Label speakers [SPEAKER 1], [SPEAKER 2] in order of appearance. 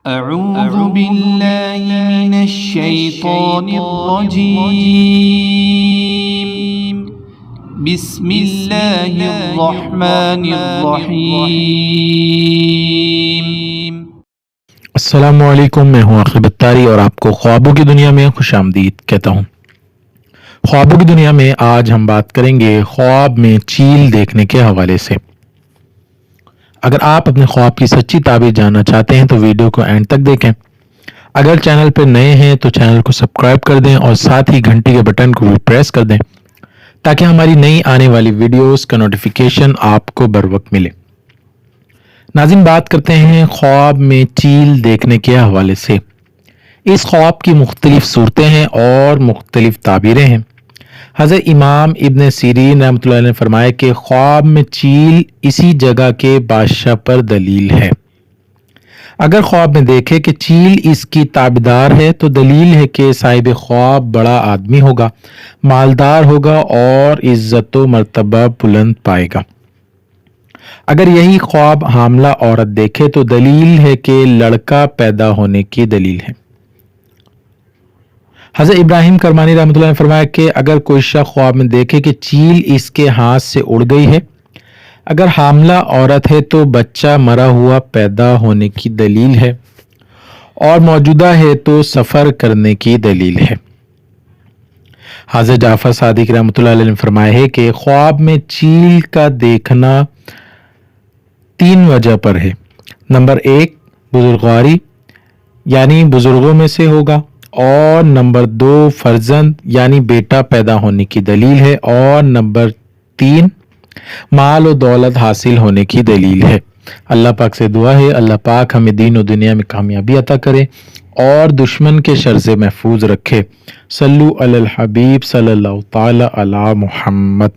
[SPEAKER 1] اعوذ باللہ من الشیطان الرجیم، بسم اللہ الرحمن الرحیم۔
[SPEAKER 2] السلام علیکم، میں ہوں اخبتاری اور آپ کو خوابوں کی دنیا میں خوش آمدید کہتا ہوں۔ خوابوں کی دنیا میں آج ہم بات کریں گے خواب میں چیل دیکھنے کے حوالے سے۔ اگر آپ اپنے خواب کی سچی تعبیر جاننا چاہتے ہیں تو ویڈیو کو اینڈ تک دیکھیں۔ اگر چینل پر نئے ہیں تو چینل کو سبسکرائب کر دیں اور ساتھ ہی گھنٹی کے بٹن کو بھی پریس کر دیں تاکہ ہماری نئی آنے والی ویڈیوز کا نوٹیفیکیشن آپ کو بر وقت ملے۔ ناظرین، بات کرتے ہیں خواب میں چیل دیکھنے کے حوالے سے۔ اس خواب کی مختلف صورتیں ہیں اور مختلف تعبیریں ہیں۔ حضرت امام ابن سیرین رحمۃ اللہ علیہ نے فرمایا کہ خواب میں چیل اسی جگہ کے بادشاہ پر دلیل ہے۔ اگر خواب میں دیکھے کہ چیل اس کی تابعدار ہے تو دلیل ہے کہ صاحب خواب بڑا آدمی ہوگا، مالدار ہوگا اور عزت و مرتبہ بلند پائے گا۔ اگر یہی خواب حاملہ عورت دیکھے تو دلیل ہے کہ لڑکا پیدا ہونے کی دلیل ہے۔ حضرت ابراہیم کرمانی رحمۃ اللہ نے فرمایا کہ اگر کوئی شخص خواب میں دیکھے کہ چیل اس کے ہاتھ سے اڑ گئی ہے، اگر حاملہ عورت ہے تو بچہ مرا ہوا پیدا ہونے کی دلیل ہے، اور موجودہ ہے تو سفر کرنے کی دلیل ہے۔ حضرت جعفر صادق رحمۃ اللہ علیہ نے فرمایا ہے کہ خواب میں چیل کا دیکھنا 3 وجہ پر ہے۔ نمبر 1، بزرگواری یعنی بزرگوں میں سے ہوگا، اور نمبر 2، فرزند یعنی بیٹا پیدا ہونے کی دلیل ہے، اور نمبر 3، مال و دولت حاصل ہونے کی دلیل ہے۔ اللہ پاک سے دعا ہے اللہ پاک ہمیں دین و دنیا میں کامیابی عطا کرے اور دشمن کے شر سے محفوظ رکھے۔ صلو علی الحبیب صلی اللہ تعالی علی محمد۔